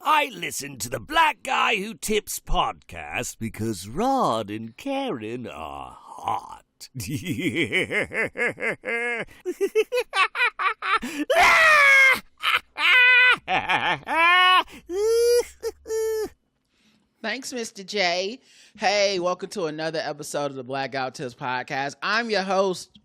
I listen to the Black Guy Who Tips podcast because Rod and Karen are hot. Thanks, Mr. J. Hey, welcome to another episode of the Blackout Tips podcast. I'm your host,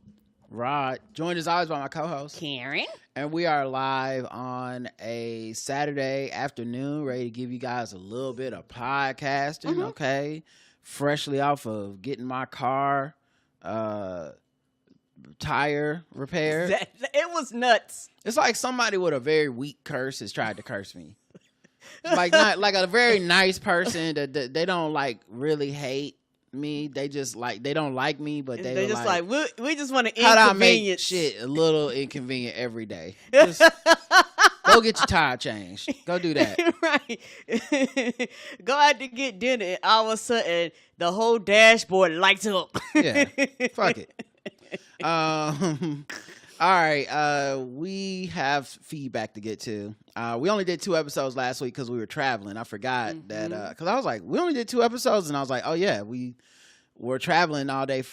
Rod, joined as always by my co-host, Karen. And we are live on a Saturday afternoon, ready to give you guys a little bit of podcasting, okay? Freshly off of getting my car tire repaired. It was nuts. It's like somebody with a very weak curse has tried to curse me. Like not like a very nice person that they don't like really hate me. They just like they don't like me, but they just like we just want to inconvenience. How do I make shit a little inconvenient every day? Just go get your tire changed. Go do that. Right. Go out to get dinner, and all of a sudden the whole dashboard lights up. Yeah. Fuck it. All right, we have feedback to get to. We only did 2 episodes last week because we were traveling. I forgot that because I was like, we only did 2 episodes, and I was like, oh yeah, we were traveling all day.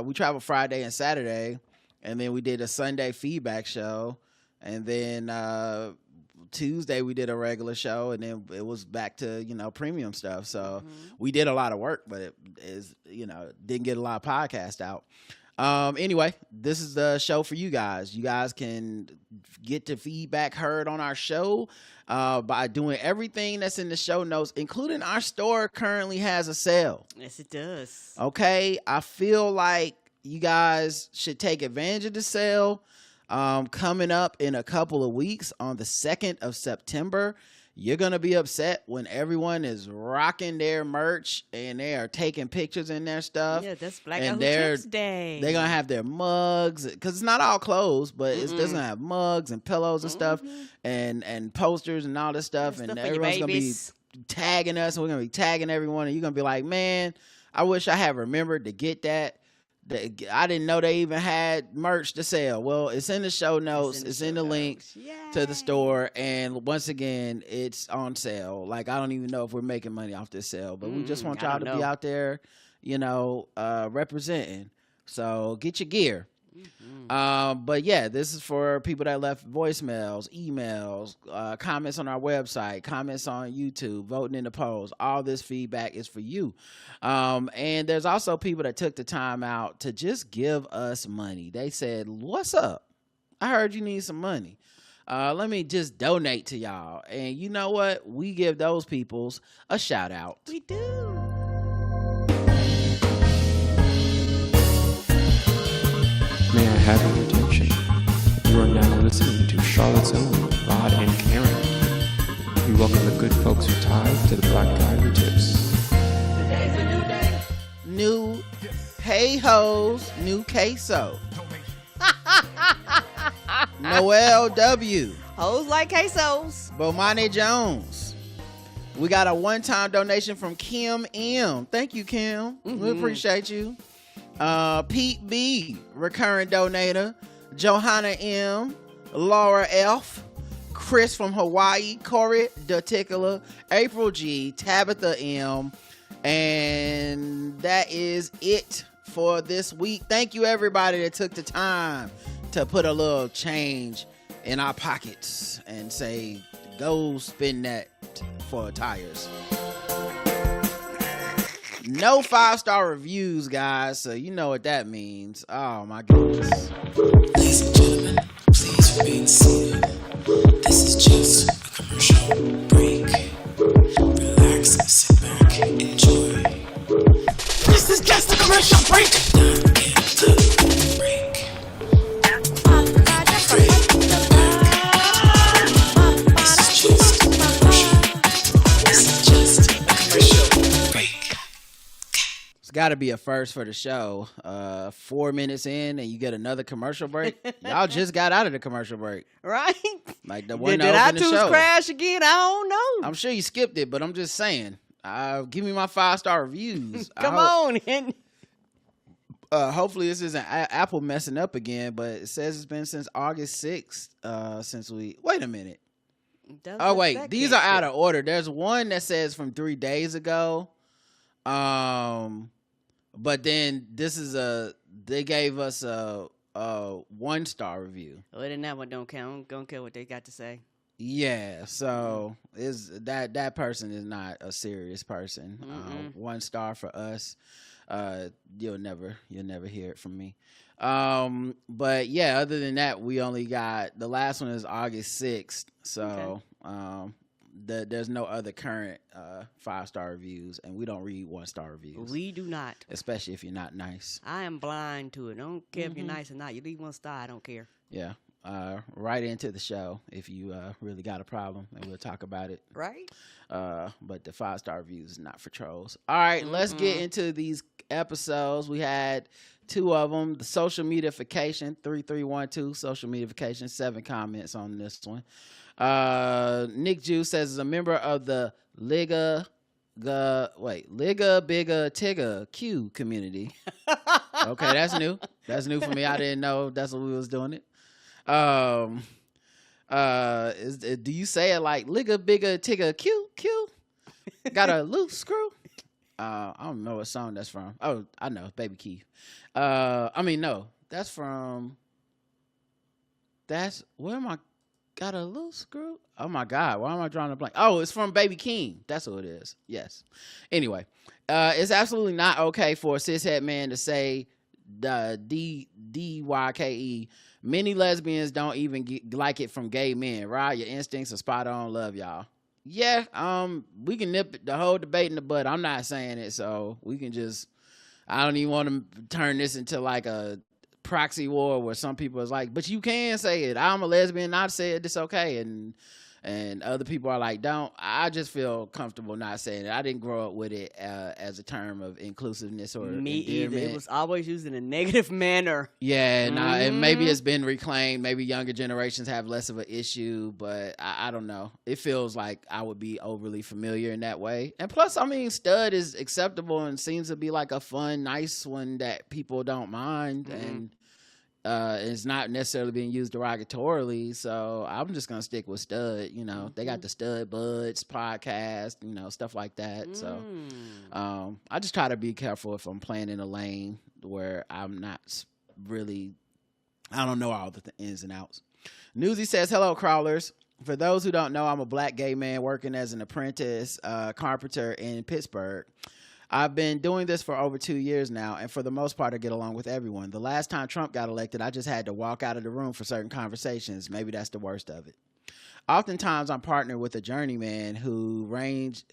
We traveled Friday and Saturday, and then we did a Sunday feedback show, and then Tuesday we did a regular show, and then it was back to premium stuff. So we did a lot of work, but it is didn't get a lot of podcast out. Anyway, this is the show for you guys. You guys can get the feedback heard on our show by doing everything that's in the show notes, including our store currently has a sale. Yes, it does. Okay, I feel like you guys should take advantage of the sale. Coming up in a couple of weeks on the 2nd of September. You're going to be upset when everyone is rocking their merch and they are taking pictures in their stuff. Yeah, that's Black Guy Who Tips Day. They're going to have their mugs because it's not all clothes, but it's just going to have mugs and pillows and stuff and posters and all this stuff. And everyone's going to be tagging us and we're going to be tagging everyone. And you're going to be like, man, I wish I had remembered to get that. I didn't know they even had merch to sell. Well, it's in the show notes. It's in the link to the store. And once again, it's on sale. Like, I don't even know if we're making money off this sale, but we just want y'all to be out there, representing. So get your gear. But yeah, this is for people that left voicemails, emails, comments on our website, comments on YouTube, voting in the polls. All this feedback is for you. And there's also people that took the time out to just give us money. They said, what's up? I heard you need some money. Let me just donate to y'all. And you know what? We give those peoples a shout out. We do. May I have your attention? You are now listening to Charlotte's Own Rod and Karen. We welcome the good folks who tithe to the Black Guy Who Tips. Today's a new day. New hey hoes, new queso. Noel W. Hoes like quesos. Bomani Jones. We got a one-time donation from Kim M. Thank you, Kim. We appreciate you. Pete B, recurring donator. Johanna M, Laura F, Chris from Hawaii, Corey Duticola, April G, Tabitha M, and that is it for this week. Thank you, everybody that took the time to put a little change in our pockets and say, go spend that for tires. No 5-star reviews, guys, so you know what that means. Oh my goodness. Ladies and gentlemen, please remain seated. This is just a commercial break. Relax, sit back, enjoy. This is just a commercial break. Now get to the break. Got to be a first for the show. 4 minutes in and you get another commercial break. Y'all just got out of the commercial break, right? Like the one Did that opened the show. iTunes crash again? I don't know. I'm sure you skipped it, but I'm just saying. Give me my 5-star reviews. Come on. Hopefully this isn't Apple messing up again, but it says it's been since August 6th since we... Wait a minute. Oh wait, these are out of order. There's one that says from 3 days ago. But then this is they gave us a 1-star review. Well, then that one don't count. Don't care what they got to say. Yeah, so is that person is not a serious person. 1 star for us. You'll never hear it from me. But yeah, other than that, we only got the last one is August 6th. So there's no other current 5-star reviews, and we don't read 1-star reviews. We do not, especially if you're not nice. I am blind to it. I don't care if you're nice or not. You leave 1 star, I don't care. Yeah. Right into the show if you really got a problem, and we'll talk about it. Right. But the 5-star reviews is not for trolls. All right, let's get into these episodes. We had 2 of them. The social mediafication 3312 social mediafication. 7 comments on this one. Nick Jew says, as a member of the Liga Bigga Tigga Q community. Okay, that's new. That's new for me. I didn't know that's what we was doing it. Do you say it like Liga Bigga Tigga Q? Got a loose screw? I don't know what song that's from. Oh, I know, Baby Keith. No, that's from. Where am I? Got a loose screw? Oh my God, why am I drawing a blank? Oh, it's from Baby King. That's who it is. Yes. Anyway, it's absolutely not okay for a cishet man to say the DYKE. Many lesbians don't even like it from gay men. Right? Your instincts are spot on. Love y'all. Yeah, we can nip the whole debate in the bud. I'm not saying it, so we can just. I don't even want to turn this into like a proxy war where some people is like, but you can say it. I'm a lesbian. I said it's okay, and other people are like, don't. I just feel comfortable not saying it. I didn't grow up with it as a term of inclusiveness or me endearment. either. It was always used in a negative manner. Yeah, and maybe it's been reclaimed. Maybe younger generations have less of an issue, but I don't know. It feels like I would be overly familiar in that way. And plus, I mean, stud is acceptable and seems to be like a fun, nice one that people don't mind, and it's not necessarily being used derogatorily. So I'm just gonna stick with stud. You know, they got the Stud Buds podcast, you know, stuff like that. So I just try to be careful if I'm playing in a lane where I'm not really, I don't know all the ins and outs. Newsy says, hello, crawlers. For those who don't know, I'm a black gay man working as an apprentice carpenter in Pittsburgh. I've been doing this for over 2 years now, and for the most part, I get along with everyone. The last time Trump got elected, I just had to walk out of the room for certain conversations. Maybe that's the worst of it. Oftentimes, I'm partnered with a journeyman who ranges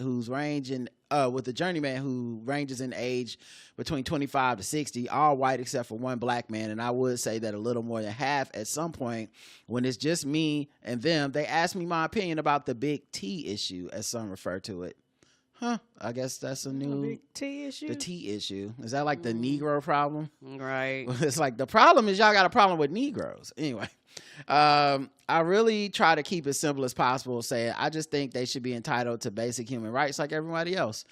in age between 25 to 60, all white except for one black man, and I would say that a little more than half at some point, when it's just me and them, they ask me my opinion about the big T issue, as some refer to it. Huh, I guess that's a new big T issue. The T issue. Is that like the Negro problem? Right. It's like the problem is y'all got a problem with Negroes. Anyway, I really try to keep it simple as possible, saying I just think they should be entitled to basic human rights like everybody else.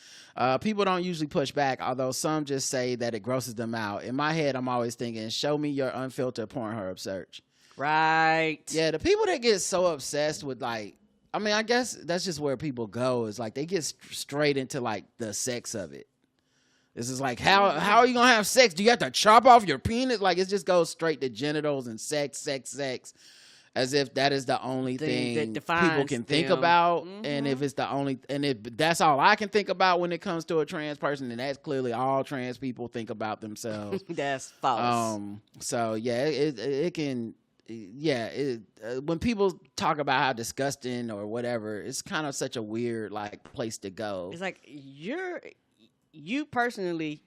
People don't usually push back, although some just say that it grosses them out. In my head, I'm always thinking, show me your unfiltered Pornhub search. Right. Yeah, the people that get so obsessed with like, I mean, I guess that's just where people go. Is like they get straight into like the sex of it. This is like how are you gonna have sex? Do you have to chop off your penis? Like it just goes straight to genitals and sex, as if that is the only thing that defines people can think about. And if it's the only, and if that's all I can think about when it comes to a trans person, then that's clearly all trans people think about themselves. That's false. So yeah, it can. Yeah, when people talk about how disgusting or whatever, it's kind of such a weird like place to go. It's like you personally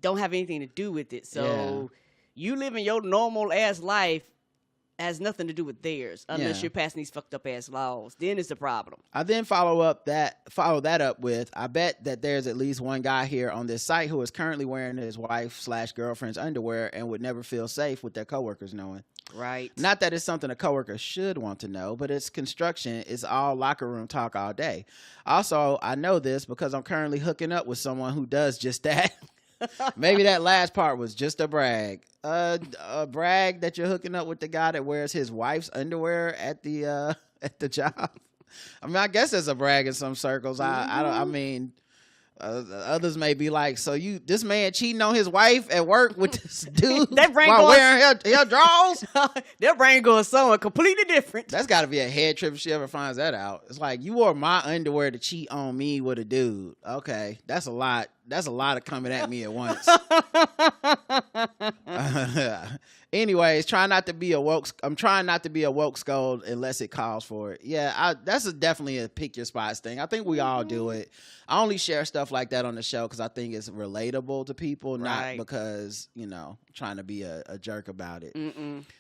don't have anything to do with it, so you living your normal ass life has nothing to do with theirs unless you're passing these fucked up ass laws. Then it's a problem. I then follow that up with, I bet that there's at least one guy here on this site who is currently wearing his wife/girlfriend's underwear and would never feel safe with their coworkers knowing. Right. Not that it's something a coworker should want to know, but it's construction. It's all locker room talk all day. Also, I know this because I'm currently hooking up with someone who does just that. Maybe that last part was just a brag. A brag that you're hooking up with the guy that wears his wife's underwear at the job. I mean, I guess that's a brag in some circles. I mean, others may be like, so this man cheating on his wife at work with this dude That brain while going- wearing her drawers? Their brain goes somewhere completely different. That's got to be a head trip if she ever finds that out. It's like, you wore my underwear to cheat on me with a dude. Okay, that's a lot. That's a lot of coming at me at once. Anyways, I'm trying not to be a woke scold unless it calls for it. Yeah, that's definitely a pick your spots thing. I think we all do it. I only share stuff like that on the show because I think it's relatable to people, Right. not because, trying to be a jerk about it.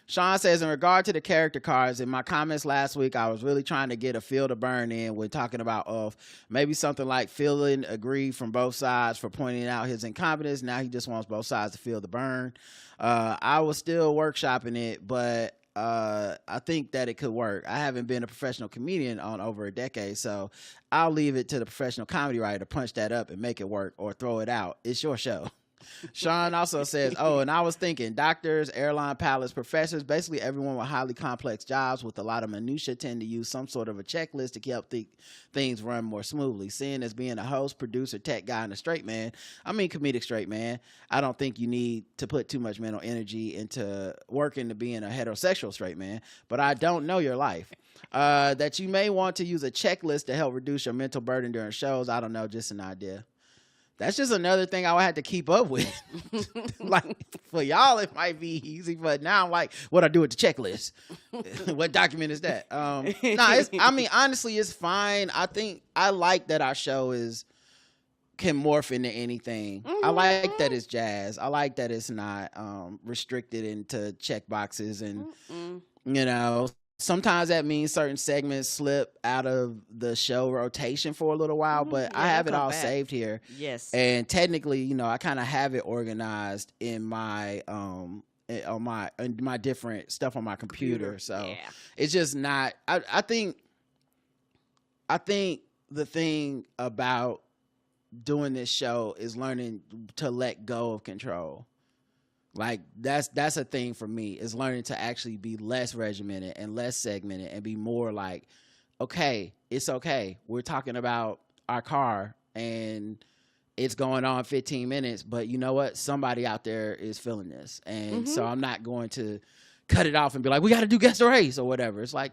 Sean says, in regard to the character cards, in my comments last week, I was really trying to get a feel to burn in when talking about maybe something like feeling aggrieved from both sides for pointing out his incompetence. Now he just wants both sides to feel the burn. I was still workshopping it, but I think that it could work. I haven't been a professional comedian on over a decade, so I'll leave it to the professional comedy writer to punch that up and make it work or throw it out. It's your show. Sean also says, and I was thinking doctors, airline pilots, professors, basically everyone with highly complex jobs with a lot of minutia tend to use some sort of a checklist to help things run more smoothly. Seeing as being a host, producer, tech guy, and a comedic straight man, I don't think you need to put too much mental energy into working to being a heterosexual straight man, but I don't know your life. That you may want to use a checklist to help reduce your mental burden during shows. I don't know, just an idea. That's just another thing I would have to keep up with. Like, for y'all, it might be easy, but now I'm like, what I do with the checklist? What document is that? Honestly, it's fine. I think I like that our show can morph into anything. I like that it's jazz. I like that it's not restricted into check boxes and, sometimes that means certain segments slip out of the show rotation for a little while, but I have it all saved here. Yes. And technically, I kind of have it organized in my my different stuff on my computer. So it's just not. I think the thing about doing this show is learning to let go of control. Like that's a thing for me, is learning to actually be less regimented and less segmented and be more like, okay, it's okay. We're talking about our car and it's going on 15 minutes, but you know what? Somebody out there is feeling this. And so I'm not going to cut it off and be like, we got to do guest race or whatever. It's like,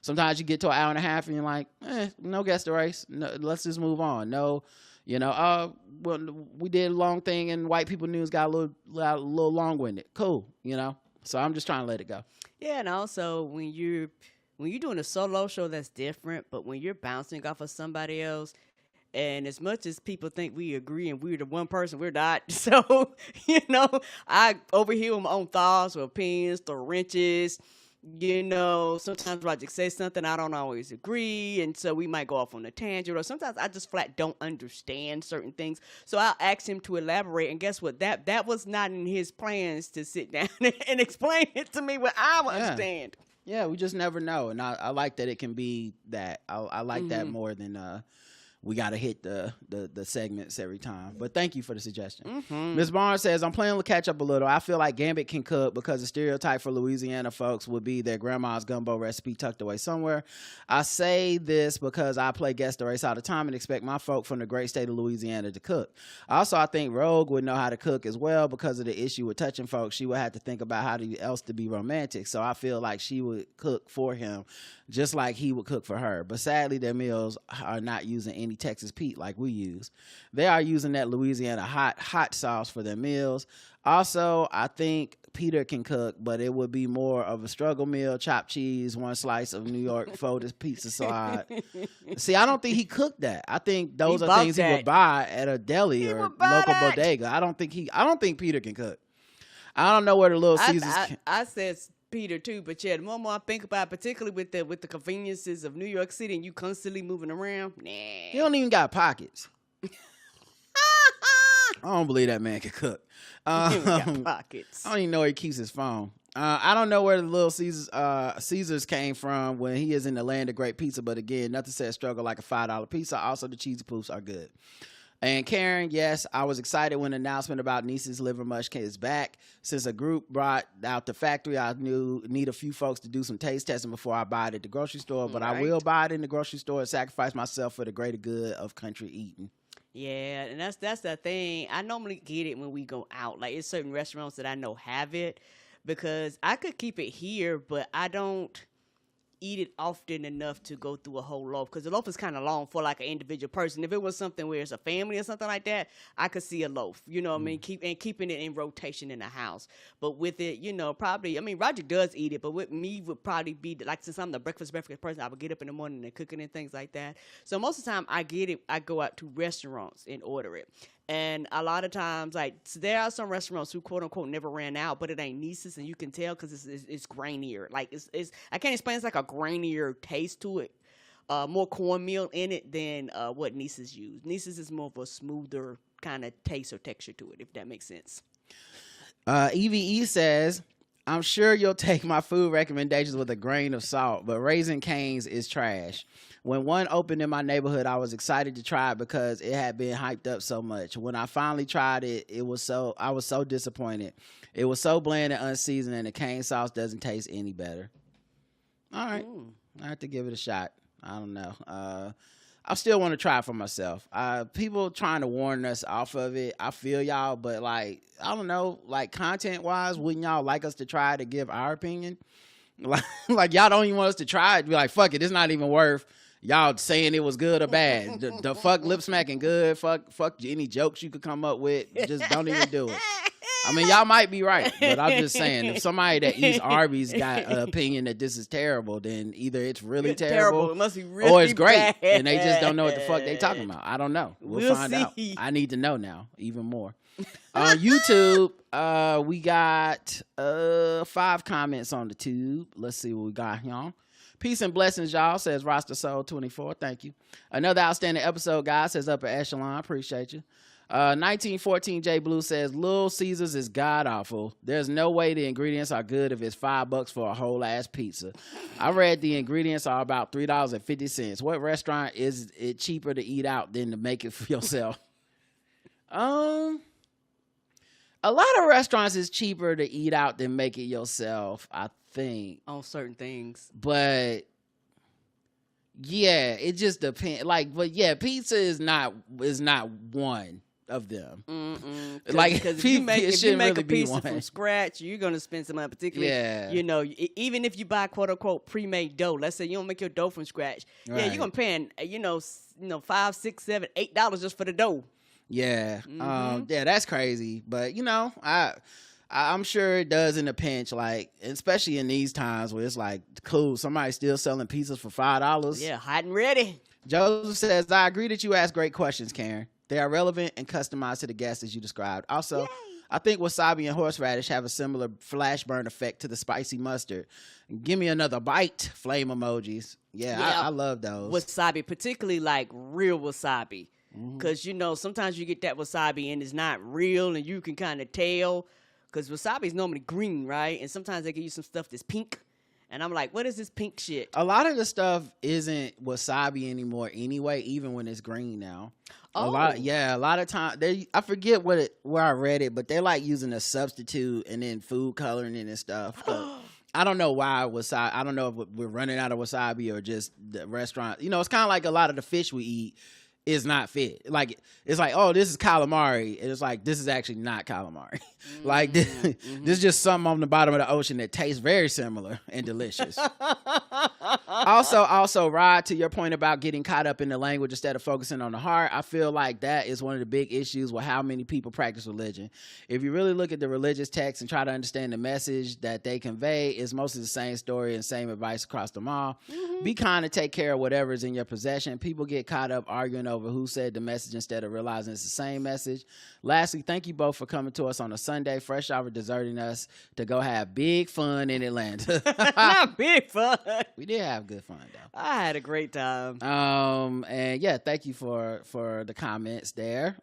sometimes you get to an hour and a half and you're like, no guest race. No, let's just move on. No. Well, we did a long thing and white people news got a little long-winded. Cool, So I'm just trying to let it go. Yeah, and also when you're doing a solo show, that's different. But when you're bouncing off of somebody else, and as much as people think we agree and we're the one person, we're not. So I overhear my own thoughts or opinions, throw wrenches. Sometimes Roger says something I don't always agree, and so we might go off on a tangent, or sometimes I just flat don't understand certain things. So I'll ask him to elaborate, and guess what? That was not in his plans to sit down and explain it to me what I understand. Yeah, we just never know, and I like that it can be that. I like that more than we got to hit the segments every time. But thank you for the suggestion. Ms. Barnes says, I'm planning to catch up a little. I feel like Gambit can cook because the stereotype for Louisiana folks would be their grandma's gumbo recipe tucked away somewhere. I say this because I play guest race all the time and expect my folk from the great state of Louisiana to cook. Also, I think Rogue would know how to cook as well because of the issue with touching folks. She would have to think about how else to be romantic. So I feel like she would cook for him just like he would cook for her. But sadly, their meals are not using any Texas Pete like we use. They are using that Louisiana hot sauce for their meals. Also, I think Peter can cook, but it would be more of a struggle meal: chopped cheese, one slice of New York folded pizza salad. See, I don't think he cooked that. I think those are things he would buy at a deli or local bodega. I don't think Peter can cook. I don't know where the Little Caesars. I said Peter too, but the more I think about it, particularly with the conveniences of New York City and you constantly moving around, he don't even got pockets. I don't believe that man can cook. Got pockets. I don't even know where he keeps his phone. I don't know where the Little Caesars came from when he is in the land of great pizza, but again, nothing says struggle like a $5 pizza. Also, the cheesy poofs are good. And Karen, yes, I was excited when the announcement about Niece's Liver Mush is back. Since a group brought out the factory, I need a few folks to do some taste testing before I buy it at the grocery store. But I will buy it in the grocery store and sacrifice myself for the greater good of country eating. Yeah, and that's the thing. I normally get it when we go out. Like, it's certain restaurants that I know have it, because I could keep it here, but I don't eat it often enough to go through a whole loaf, because the loaf is kind of long for like an individual person. If it was something where it's a family or something like that, I could see a loaf, you know what I mean? Keeping it in rotation in the house. But with it, you know, probably, I mean, Roger does eat it, but with me would probably be, like, since I'm the breakfast person, I would get up in the morning and cook it and things like that. So most of the time I get it, I go out to restaurants and order it. And a lot of times, like, so there are some restaurants who quote unquote never ran out, but it ain't Niece's, and you can tell because it's grainier. Like, it's I can't explain. It's like a grainier taste to it, more cornmeal in it than what Niece's use. Niece's is more of a smoother kind of taste or texture to it, if that makes sense. EVE says, I'm sure you'll take my food recommendations with a grain of salt, but Raising Cane's is trash. When one opened in my neighborhood, I was excited to try it because it had been hyped up so much. When I finally tried it, I was so disappointed. It was so bland and unseasoned, and the cane sauce doesn't taste any better. All right. I have to give it a shot. I don't know. I still want to try it for myself. People trying to warn us off of it. I feel y'all, but like, I don't know, like content wise, wouldn't y'all like us to try to give our opinion? Like y'all don't even want us to try it. Be like, fuck it, it's not even worth y'all saying it was good or bad. The fuck lip smacking good. Fuck any jokes you could come up with. Just don't even do it. I mean, y'all might be right, but I'm just saying, if somebody that eats Arby's got an opinion that this is terrible, then either it's really terrible, It must be really or it's great, bad. and they just don't know what the fuck they talking about. I don't know. We'll find out. see. I need to know now, even more. On YouTube, we got 5 comments on the tube. Let's see what we got, y'all. Peace and blessings, y'all, says Roster Soul 24. Thank you. Another outstanding episode, guys, says Upper Echelon. Appreciate you. 1914 J Blue says Little Caesars is god awful. There's no way the ingredients are good if it's $5 for a whole ass pizza. I read the ingredients are about $3.50. What restaurant is it cheaper to eat out than to make it for yourself? A lot of restaurants is cheaper to eat out than make it yourself, I think. On certain things. But yeah, it just depends. Like, but yeah, pizza is not one of them. Like, because if you make really a pizza one. from scratch, you're gonna spend some money. Particularly, Yeah. you know, even if you buy quote unquote pre-made dough. Let's say you don't make your dough from scratch. Yeah, Right. you're gonna pay, $5, $6, $7, $8 just for the dough. Yeah, yeah, that's crazy. But I'm sure it does in a pinch, like especially in these times where it's like, cool, somebody's still selling pizzas for $5. Yeah, hot and ready. Joseph says, I agree that you ask great questions, Karen. They are relevant and customized to the guests as you described. Also, I think wasabi and horseradish have a similar flash burn effect to the spicy mustard. Give me another bite, flame emojis. Yeah. I love those. Wasabi, particularly like real wasabi. Because, sometimes you get that wasabi and it's not real and you can kind of tell. Because wasabi is normally green, right? And sometimes they give you some stuff that's pink. And I'm like, what is this pink shit? A lot of the stuff isn't wasabi anymore anyway, even when it's green now. A lot of time I forget where I read it, but they're like using a substitute and then food coloring and stuff. I don't know why wasabi. I don't know if we're running out of wasabi or just the restaurant. It's kind of like a lot of the fish we eat is not fit. Like, it's like, oh, this is calamari. And it's like, this is actually not calamari. Like, this is just something on the bottom of the ocean that tastes very similar and delicious. Also, Rod, to your point about getting caught up in the language instead of focusing on the heart, I feel like that is one of the big issues with how many people practice religion. If you really look at the religious text and try to understand the message that they convey, it's mostly the same story and same advice across them all. Be kind and take care of whatever is in your possession. People get caught up arguing over who said the message instead of realizing it's the same message. Lastly, thank you both for coming to us on a Sunday, fresh out of deserting us to go have big fun in Atlanta. Not big fun. We did have good fun though. I had a great time. And yeah, thank you for the comments there.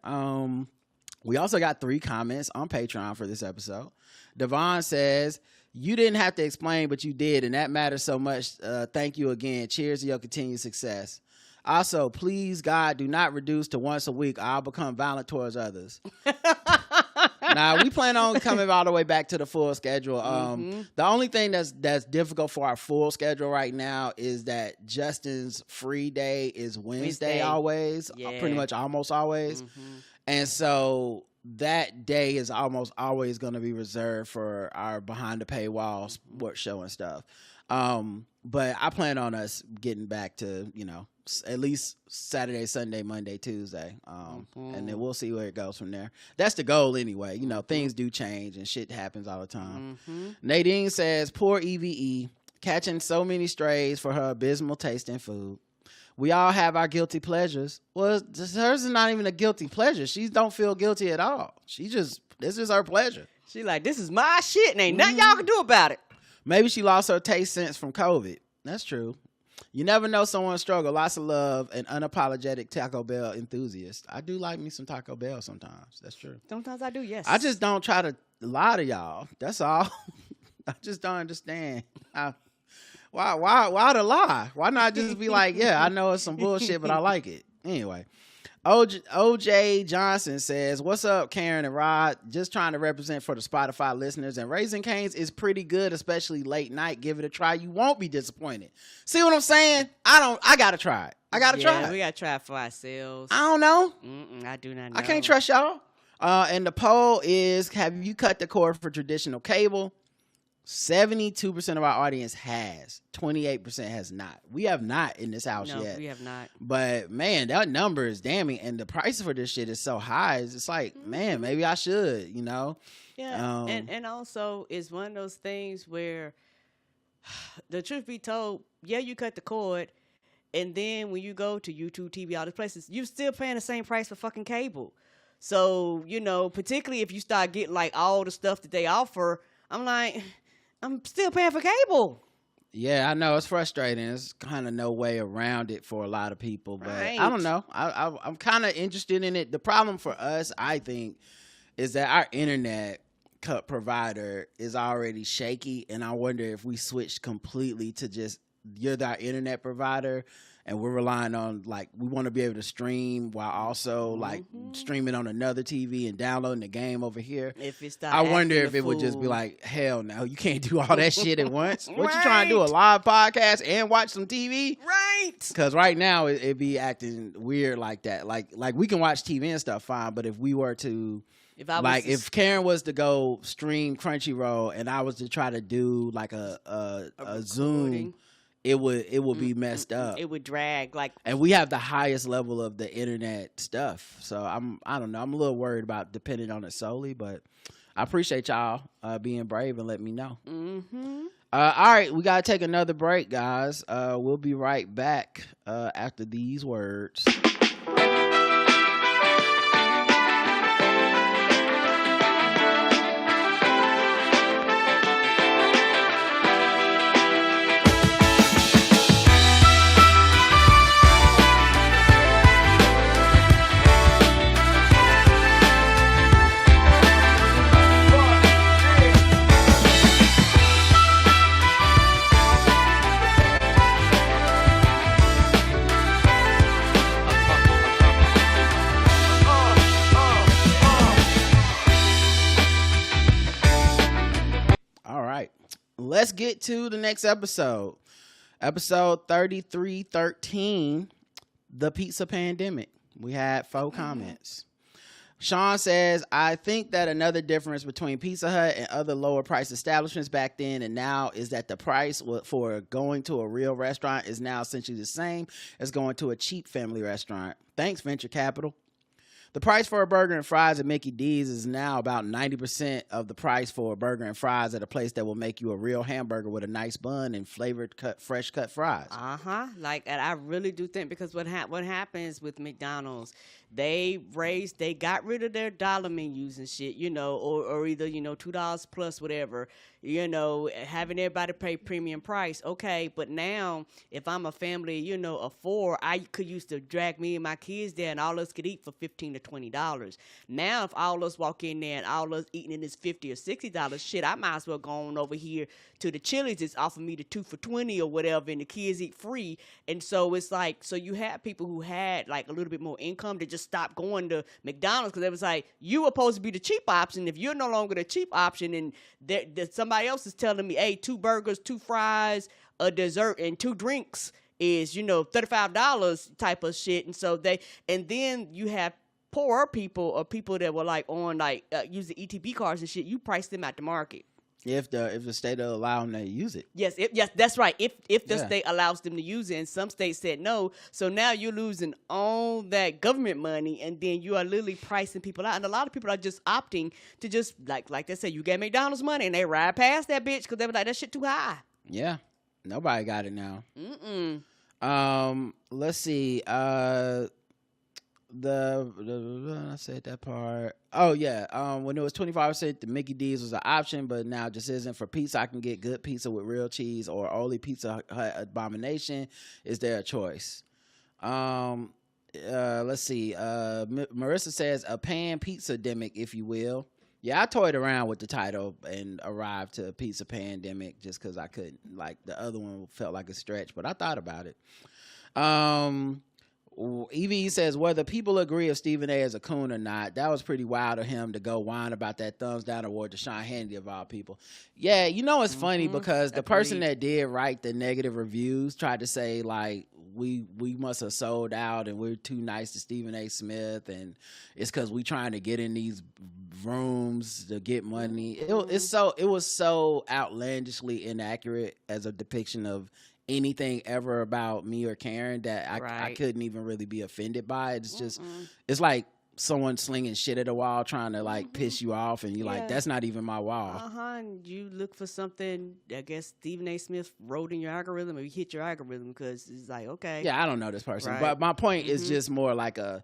We also got 3 comments on Patreon for this episode. Devon says, you didn't have to explain, but you did, and that matters so much. Thank you again. Cheers to your continued success. Also, please, God, do not reduce to once a week. Or I'll become violent towards others. Now, we plan on coming all the way back to the full schedule. The only thing that's difficult for our full schedule right now is that Justin's free day is Wednesday. Always. Yeah. Pretty much almost always. And so that day is almost always going to be reserved for our behind the paywall sports show and stuff. But I plan on us getting back to, at least Saturday, Sunday, Monday, Tuesday. And then we'll see where it goes from there. That's the goal anyway. Things do change and shit happens all the time. Nadine says, poor EVE, catching so many strays for her abysmal taste in food. We all have our guilty pleasures. Well, hers is not even a guilty pleasure. She don't feel guilty at all. This is her pleasure. She like, this is my shit and ain't nothing y'all can do about it. Maybe she lost her taste sense from COVID. That's true. You never know someone's struggle. Lots of love and unapologetic Taco Bell enthusiast. I do like me some Taco Bell sometimes. That's true. Sometimes I do, yes. I just don't try to lie to y'all. That's all. I just don't understand. Why the lie? Why not just be like, yeah, I know it's some bullshit, but I like it. Anyway, OJ Johnson says, what's up, Karen and Rod? Just trying to represent for the Spotify listeners. And Raising Cane's is pretty good, especially late night. Give it a try. You won't be disappointed. See what I'm saying? I got to try it. I got to try it. We got to try it for ourselves. I don't know. I do not know. I can't trust y'all. And the poll is, have you cut the cord for traditional cable? 72% of our audience has. 28% has not. We have not in this house yet. No, we have not. But, man, that number is damning. And the price for this shit is so high. It's like, man, maybe I should, Yeah. And also, it's one of those things where, the truth be told, yeah, you cut the cord. And then when you go to YouTube, TV, all these places, you're still paying the same price for fucking cable. So, particularly if you start getting, like, all the stuff that they offer, I'm like, I'm still paying for cable. Yeah, I know. It's frustrating. There's kind of no way around it for a lot of people. But Right. I don't know. I'm kind of interested in it. The problem for us, I think, is that our internet cut provider is already shaky. And I wonder if we switched completely to just, you're our internet provider, and we're relying on, like, we want to be able to stream while also, like, streaming on another TV and downloading the game over here. If it start I wonder acting if a it would just be fool. like, hell no, you can't do all that shit at once. What you trying to do, a live podcast and watch some TV? Right. Because right now it be acting weird like that. Like we can watch TV and stuff fine, but if we were to, if Karen was to go stream Crunchyroll and I was to try to do like a Zoom, recording. it would be messed up. It would drag like. And we have the highest level of the internet stuff. So I don't know. I'm a little worried about depending on it solely, but I appreciate y'all being brave and letting me know. All right, we got to take another break, guys. We'll be right back after these words. Let's get to the next episode. Episode 3313, The Pizza Pandemic. We had 4 comments. Sean says, I think that another difference between Pizza Hut and other lower price establishments back then and now is that the price for going to a real restaurant is now essentially the same as going to a cheap family restaurant. Thanks, venture capital. The price for a burger and fries at Mickey D's is now about 90% of the price for a burger and fries at a place that will make you a real hamburger with a nice bun and flavored fresh cut fries. Like, and I really do think, because what happens with McDonald's, they got rid of their dollar menus and shit, or either, $2 plus whatever. having everybody pay premium price. Okay, but now if I'm a family, of 4, I could used to drag me and my kids there and all us could eat for $15 to $20. Now if all us walk in there and all us eating in this $50 or $60, shit, I might as well go on over here to the Chili's. It's offering me the 2 for $20 or whatever, and the kids eat free. And so it's like, so you have people who had like a little bit more income to just stop going to McDonald's because it was like, you were supposed to be the cheap option. If you're no longer the cheap option and somebody else is telling me, hey, 2 burgers, 2 fries, a dessert, and 2 drinks is, $35 type of shit. And so then you have poorer people or people that were like on using ETB cards and shit, you price them at the market. If the state will allow them to use it. Yes, that's right. If the state allows them to use it, and some states said no, so now you're losing all that government money, and then you are literally pricing people out. And a lot of people are just opting to just like they say, you get McDonald's money, and they ride past that bitch because they were like, that shit too high. Yeah, nobody got it now. Let's see. I said that part. Oh yeah. When it was 25%, the Mickey D's was an option, but now it just isn't. For pizza, I can get good pizza with real cheese or only Pizza Hut Abomination. Is there a choice? Let's see. Marissa says a pan pizza demic, if you will. Yeah, I toyed around with the title and arrived to Pizza Pandemic just because I couldn't. Like the other one felt like a stretch, but I thought about it. EV says whether people agree if Stephen A is a coon or not. That was pretty wild of him to go whine about that thumbs down award to Sean Hannity of all people. Yeah, it's funny because the person that did write the negative reviews tried to say like we must have sold out and we're too nice to Stephen A. Smith and it's because we trying to get in these rooms to get money. It was so outlandishly inaccurate as a depiction of anything ever about me or Karen that I couldn't even really be offended by it. It's just it's like someone slinging shit at a wall trying to like piss you off and you're like, that's not even my wall. And you look for something I guess Stephen A. Smith wrote in your algorithm or you hit your algorithm because it's like, okay. Yeah, I don't know this person. But my point is just more like a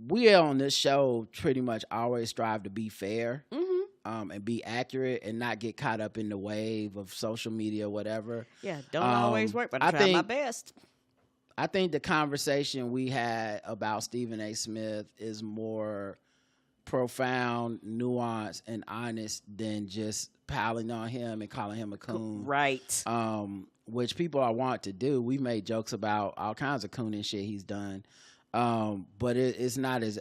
we on this show pretty much always strive to be fair. And be accurate and not get caught up in the wave of social media, whatever. Yeah, don't always work, but I try my best. I think the conversation we had about Stephen A. Smith is more profound, nuanced, and honest than just piling on him and calling him a coon. Right. Which people I want to do. We made jokes about all kinds of cooning shit he's done. But it's not as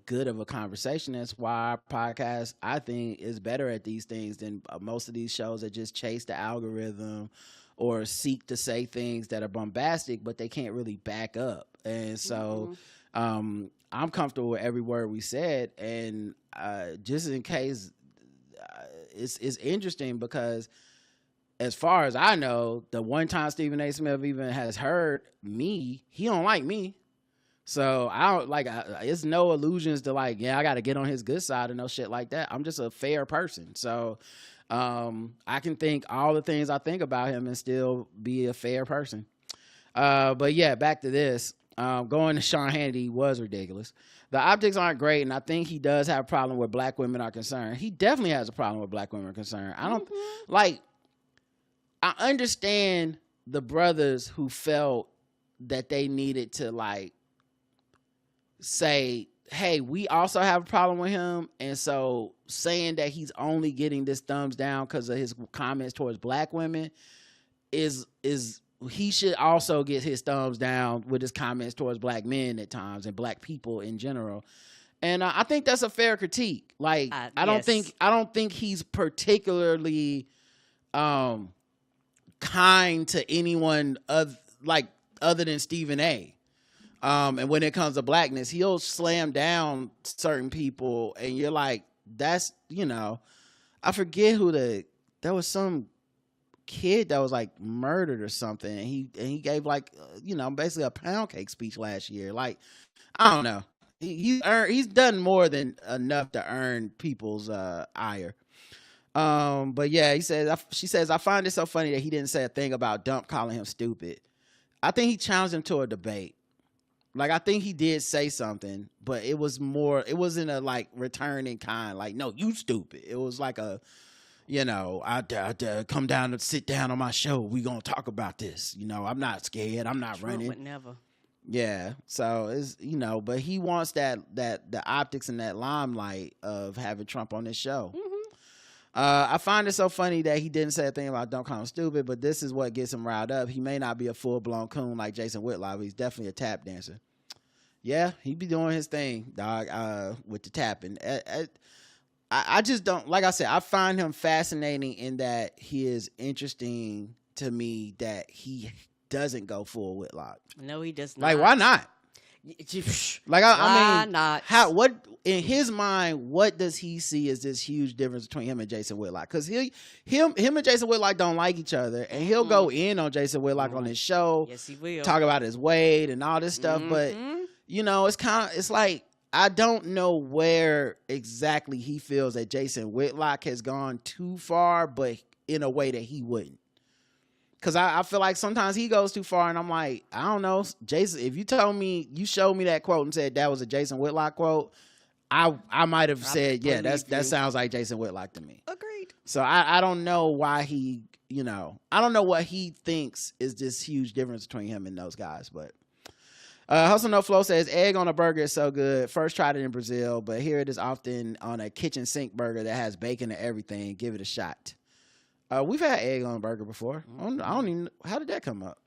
good of a conversation. That's why our podcast, I think, is better at these things than most of these shows that just chase the algorithm or seek to say things that are bombastic, but they can't really back up. And so I'm comfortable with every word we said. And just in case, it's interesting because as far as I know, the one time Stephen A. Smith even has heard me, he don't like me. So I don't like. It's no illusions to like. Yeah, I got to get on his good side and no shit like that. I'm just a fair person, so I can think all the things I think about him and still be a fair person. But yeah, back to this. Going to Sean Hannity was ridiculous. The optics aren't great, and I think he does have a problem where black women are concerned. He definitely has a problem where black women are concerned. I don't like. I understand the brothers who felt that they needed to like say, hey, we also have a problem with him, and so saying that he's only getting this thumbs down because of his comments towards black women is he should also get his thumbs down with his comments towards black men at times and black people in general. And I think that's a fair critique. Like I don't think he's particularly kind to anyone other than Stephen A. And when it comes to blackness, he'll slam down certain people, and you're like, that's, I forget who there was some kid that was like murdered or something, and he gave like, basically a pound cake speech last year. Like, I don't know, he's done more than enough to earn people's ire. But yeah, she says, I find it so funny that he didn't say a thing about Dump calling him stupid. I think he challenged him to a debate. Like, I think he did say something, but it wasn't a like returning kind, like, no, you stupid. It was like you know, I come down to sit down on my show. We gonna talk about this. You know, I'm not scared. I'm not Trump running. would never. Yeah. So it's, you know, but he wants that the optics and that limelight of having Trump on his show. I find it so funny that he didn't say a thing about don't call him stupid, but this is what gets him riled up. He may not be a full blown coon like Jason Whitlock, but he's definitely a tap dancer. Yeah, he be doing his thing, dog, with the tapping. I just don't, like I said, I find him fascinating in that he is interesting to me that he doesn't go full Whitlock. No, he does not. Like, why not? Like, I Why mean, not? what in his mind, what does he see as this huge difference between him and Jason Whitlock? Because him and Jason Whitlock don't like each other, and he'll go in on Jason Whitlock on his show, Yes, he will. talk about his weight and all this stuff. But you know, it's like I don't know where exactly he feels that Jason Whitlock has gone too far, but in a way that he wouldn't. Because I feel like sometimes he goes too far, and I'm like, I don't know, Jason. If you told me, you showed me that quote and said that was a Jason Whitlock quote, I might have said, yeah, that sounds like Jason Whitlock to me. Agreed. So I don't know why he, you know, I don't know what he thinks is this huge difference between him and those guys. But Hustle No Flow says egg on a burger is so good. First tried it in Brazil, but here it is often on a kitchen sink burger that has bacon and everything. Give it a shot. We've had egg on a burger before. I don't even. How did that come up?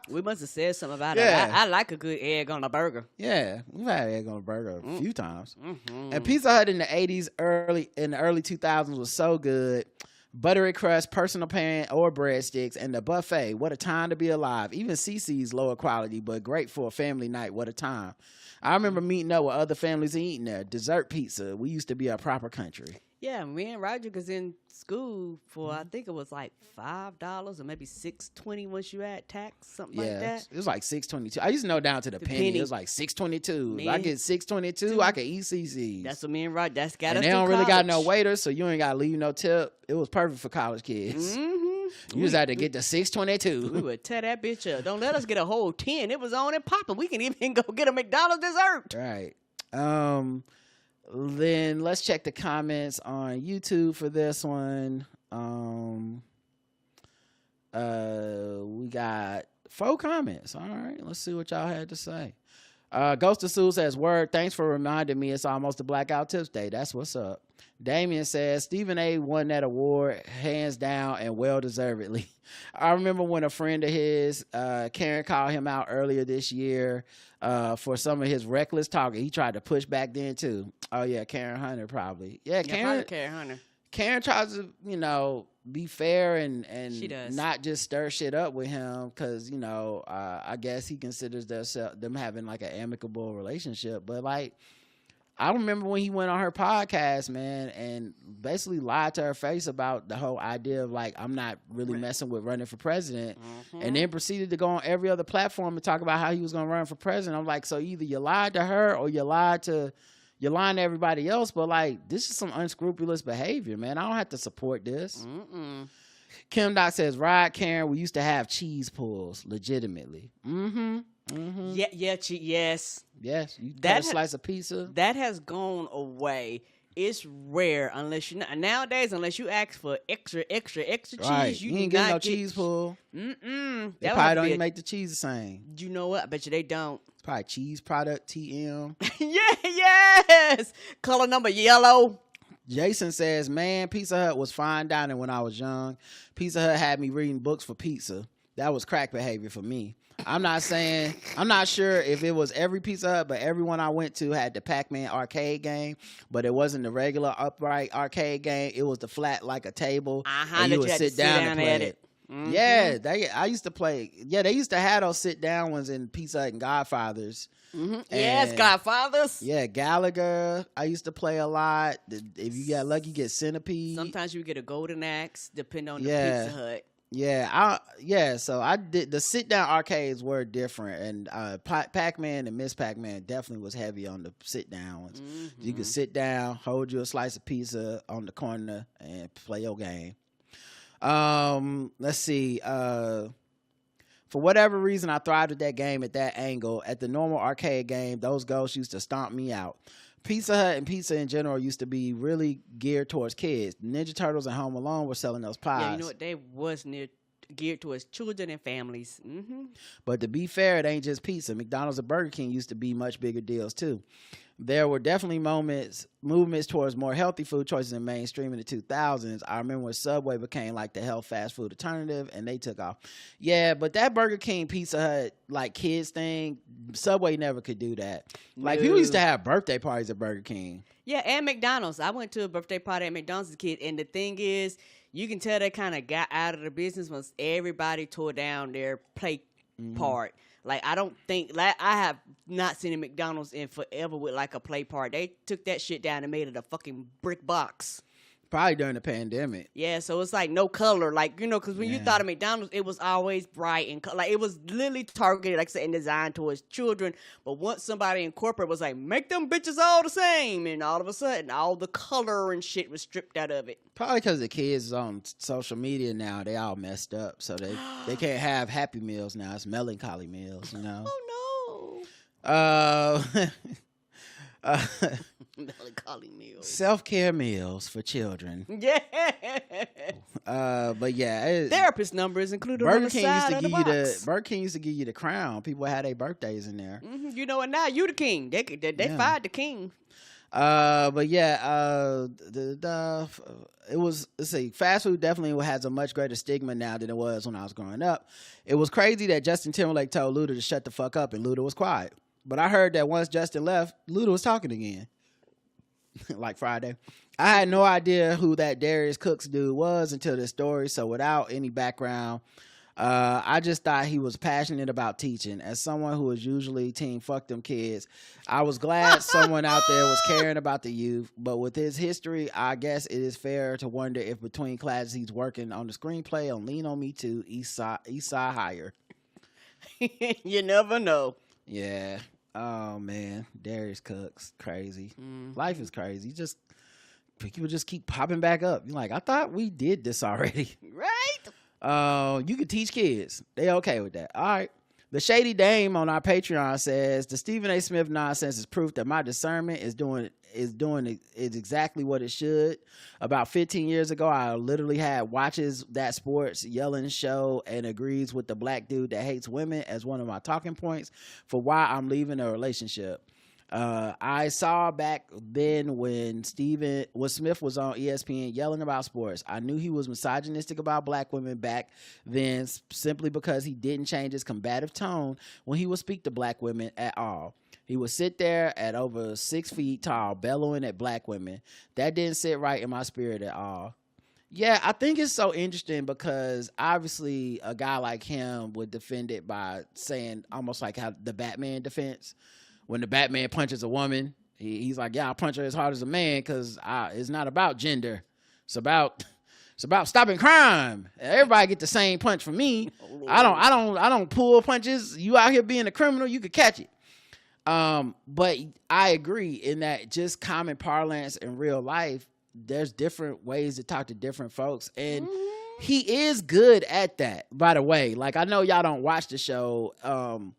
We must have said something about Yeah. it. I like a good egg on a burger. Yeah, we've had egg on a burger a few times. And Pizza Hut in the 80s, early 2000s was so good. Buttery crust, personal pan, or breadsticks, and the buffet. What a time to be alive. Even CC's lower quality, but great for a family night. What a time. I remember meeting up with other families and eating there. Dessert pizza. We used to be a proper country. Yeah, me and Roger was in school for I think it was like $5 or maybe $6.20 once you add tax, something like that. It was like $6.22. I used to know down to the penny. It was like $6.22. If I get $6.22, I can eat CC's. That's what me and Roger. That's got and us. they through don't really got college. no waiters, so you ain't got to leave no tip. It was perfect for college kids. You just had to get the $6.22. We would tear that bitch up. Don't let us get a whole 10. It was on and popping. We can even go get a McDonald's dessert. Right. Then let's check the comments on YouTube for this one. We got 4 comments. All right, let's see what y'all had to say. Ghost of Sue says, word, thanks for reminding me it's almost a Blackout Tips Day. That's what's up. Damien says, Stephen A. won that award hands down and well-deservedly. I remember when a friend of his, Karen, called him out earlier this year for some of his reckless talking. He tried to push back then, too. Oh, yeah, Karen Hunter probably. Yeah, Karen Hunter. Karen tries to, you know, be fair and She does. not just stir shit up with him because, you know, I guess he considers them having like an amicable relationship. But like, I remember when he went on her podcast, man, and basically lied to her face about the whole idea of like, I'm not really messing with running for president. And then proceeded to go on every other platform and talk about how he was going to run for president. I'm like, so either you lied to her or you're lying to everybody else. But like, this is some unscrupulous behavior, man. I don't have to support this. Kim Doc says, right, Karen, we used to have cheese pulls, legitimately. Yeah, yes. Yes, you That got a slice of pizza. That has gone away. It's rare unless nowadays unless you ask for extra cheese, Right. You ain't getting no cheese pull. They probably don't even make the cheese the same. You know what? I bet you they don't. It's probably cheese product, TM. Yes. Color number yellow. Jason says, man, Pizza Hut was fine dining when I was young. Pizza Hut had me reading books for pizza. That was crack behavior for me. I'm not sure if it was every Pizza Hut, but everyone I went to had the Pac-Man arcade game, but it wasn't the regular upright arcade game. It was the flat like a table. And you would sit down and play it. Yeah, I used to play. Yeah, they used to have those sit down ones in Pizza Hut and Godfathers. Yes, Godfathers. Yeah, Gallagher. I used to play a lot. If you got lucky, you get Centipede. Sometimes you get a golden axe, depending on the Pizza Hut. Yeah, so I did the sit down arcades were different, and Pac-Man and Miss Pac-Man definitely was heavy on the sit down ones. You could sit down, hold you a slice of pizza on the corner, and play your game. Let's see. For whatever reason, I thrived at that game at that angle. At the normal arcade game, those ghosts used to stomp me out. Pizza Hut and pizza in general used to be really geared towards kids. Ninja Turtles and Home Alone were selling those pies. Yeah, you know what? They was geared towards children and families. Mm-hmm. But to be fair, it ain't just pizza. McDonald's and Burger King used to be much bigger deals too. There were definitely movements towards more healthy food choices in mainstream in the 2000s. I remember when Subway became like the health fast food alternative, and they took off. Yeah, but that Burger King, Pizza Hut, like kids thing, Subway never could do that. Like people used to have birthday parties at Burger King. Yeah, and McDonald's. I went to a birthday party at McDonald's as a kid, and the thing is, you can tell they kind of got out of the business once everybody tore down their play part. Like, I don't think, like, I have not seen a McDonald's in forever with, like, a play part. They took that shit down and made it a fucking brick box. Probably during the pandemic. Yeah, so it's, like, no color. Like, you know, because when you thought of McDonald's, it was always bright and like, it was literally targeted, like I said, and designed towards children. But once somebody in corporate was like, make them bitches all the same, and all of a sudden, all the color and shit was stripped out of it. Probably because the kids on social media now, they all messed up. So they can't have Happy Meals now. It's melancholy meals, you know? Oh, no. Melancholy meals. Self-care meals for children. Yeah. But yeah. Therapist number is included Burger on the King side used to of the give you box. Burger King used to give you the crown. People had their birthdays in there. Mm-hmm. You know what? Now you the king. They fired the king. But yeah, it was, let's see, fast food definitely has a much greater stigma now than it was when I was growing up. It was crazy that Justin Timberlake told Luda to shut the fuck up and Luda was quiet. But I heard that once Justin left, Luda was talking again. Like Friday. I had no idea who that Darius Cooks dude was until this story. So without any background, I just thought he was passionate about teaching. As someone who is usually team fuck them kids, I was glad someone out there was caring about the youth. But with his history, I guess it is fair to wonder if between classes he's working on the screenplay on Lean On Me Too, East Side Higher. You never know. Yeah. Oh man, Darius Cooks, crazy. Life is crazy. People just keep popping back up. You're like, I thought we did this already. Right? You can teach kids. They okay with that. All right. The Shady Dame on our Patreon says the Stephen A. Smith nonsense is proof that my discernment is doing exactly what it should. About 15 years ago, I literally had watches that sports yelling show and agrees with the black dude that hates women as one of my talking points for why I'm leaving a relationship. I saw back then when Smith was on ESPN yelling about sports. I knew he was misogynistic about black women back then simply because he didn't change his combative tone when he would speak to black women at all. He would sit there at over 6 feet tall, bellowing at black women. That didn't sit right in my spirit at all. Yeah, I think it's so interesting because obviously a guy like him would defend it by saying almost like how the Batman defense. When the Batman punches a woman, he's like, yeah, I'll punch her as hard as a man because it's not about gender. It's about stopping crime. Everybody get the same punch from me. I don't pull punches. You out here being a criminal, you could catch it. But I agree in that just common parlance in real life, there's different ways to talk to different folks. And he is good at that, by the way. Like, I know y'all don't watch the show,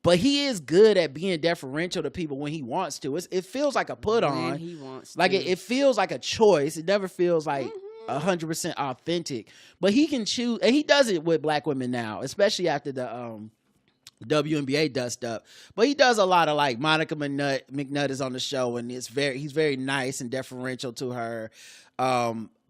but he is good at being deferential to people when he wants to. It feels like a put on. When he wants like to. it feels like a choice. It never feels like 100% authentic. But he can choose, and he does it with black women now, especially after the WNBA dust up. But he does a lot of like Monica McNutt is on the show, and he's very nice and deferential to her.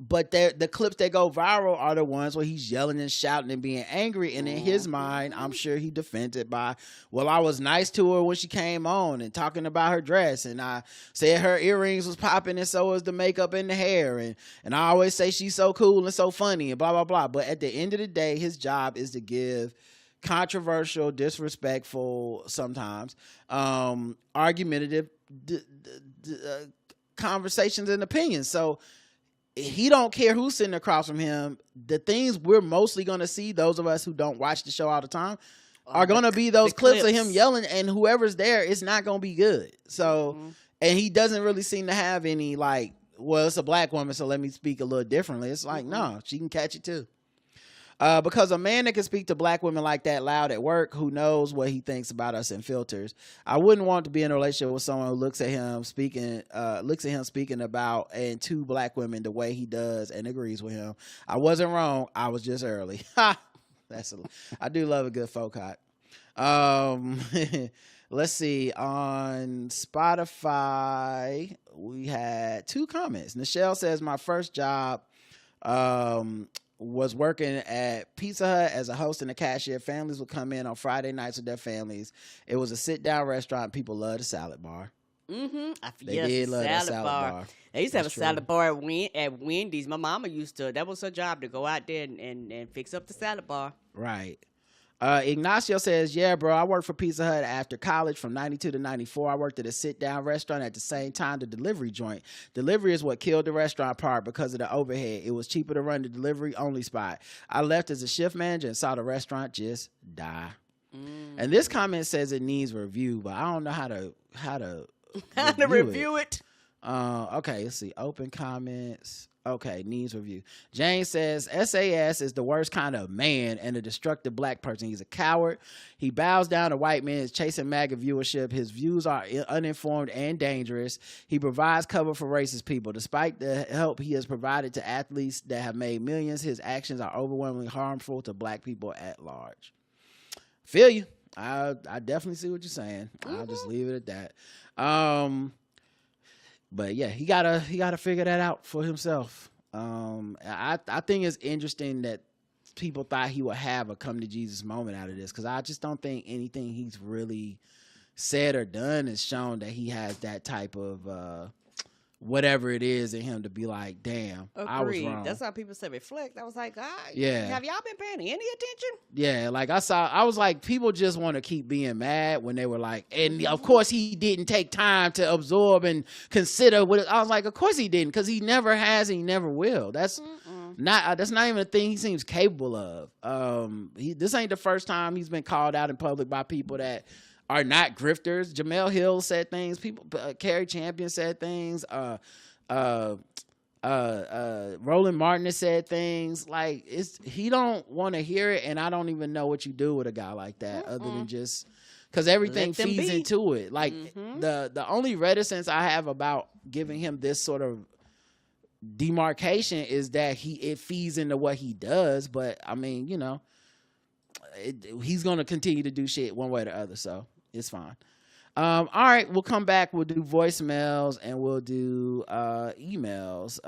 But the clips that go viral are the ones where he's yelling and shouting and being angry. And in his mind, I'm sure he defends it by, well, I was nice to her when she came on and talking about her dress. And I said her earrings was popping and so was the makeup and the hair. And I always say she's so cool and so funny and blah, blah, blah. But at the end of the day, his job is to give controversial, disrespectful, sometimes, argumentative conversations and opinions. So he don't care who's sitting across from him. The things we're mostly going to see, those of us who don't watch the show all the time, are going to be those clips of him yelling, and whoever's there, it's not going to be good. So, and he doesn't really seem to have any like, well, it's a black woman, so let me speak a little differently. It's like, no, she can catch it too. Because a man that can speak to black women like that loud at work, who knows what he thinks about us in filters. I wouldn't want to be in a relationship with someone who looks at him speaking about and to black women the way he does and agrees with him. I wasn't wrong. I was just early. I do love a good folk hot. Let's see. On Spotify, we had 2 comments. Nichelle says, my first job was working at Pizza Hut as a host and a cashier. Families would come in on Friday nights with their families. It was a sit-down restaurant. People loved the salad bar. Mm-hmm. They did love that salad bar. They used to have a That's true. salad bar at Wendy's. My mama used to. That was her job, to go out there and fix up the salad bar. Right. Ignacio says, yeah, bro, I worked for Pizza Hut after college from 92 to 94. I worked at a sit-down restaurant at the same time, the delivery joint. Delivery is what killed the restaurant part because of the overhead. It was cheaper to run the delivery-only spot. I left as a shift manager and saw the restaurant just die. And this comment says it needs review, but I don't know how to review it. Okay, let's see. Open comments. Okay, needs review. Jane says, SAS is the worst kind of man and a destructive black person. He's a coward. He bows down to white men, is chasing MAGA viewership. His views are uninformed and dangerous. He provides cover for racist people. Despite the help he has provided to athletes that have made millions, his actions are overwhelmingly harmful to black people at large. Feel you. I definitely see what you're saying. I'll just leave it at that. But yeah, he gotta figure that out for himself. I think it's interesting that people thought he would have a come to Jesus moment out of this, because I just don't think anything he's really said or done has shown that he has that type of whatever it is in him to be like, damn, I was wrong. That's how people say reflect. I was like, yeah. Have y'all been paying any attention? Yeah, like I was like, people just want to keep being mad when they were like, and of course he didn't take time to absorb and consider what I was like, of course he didn't, because he never has and he never will. That's not even a thing he seems capable of. This ain't the first time he's been called out in public by people that are not grifters. Jamel Hill said things. People, Carrie Champion said things. Roland Martin has said things. Like, he don't want to hear it, and I don't even know what you do with a guy like that other than just because everything feeds into it. Like the only reticence I have about giving him this sort of demarcation is that it feeds into what he does. But I mean, you know, he's gonna continue to do shit one way or the other, so it's fine. All right, we'll come back. We'll do voicemails and we'll do emails.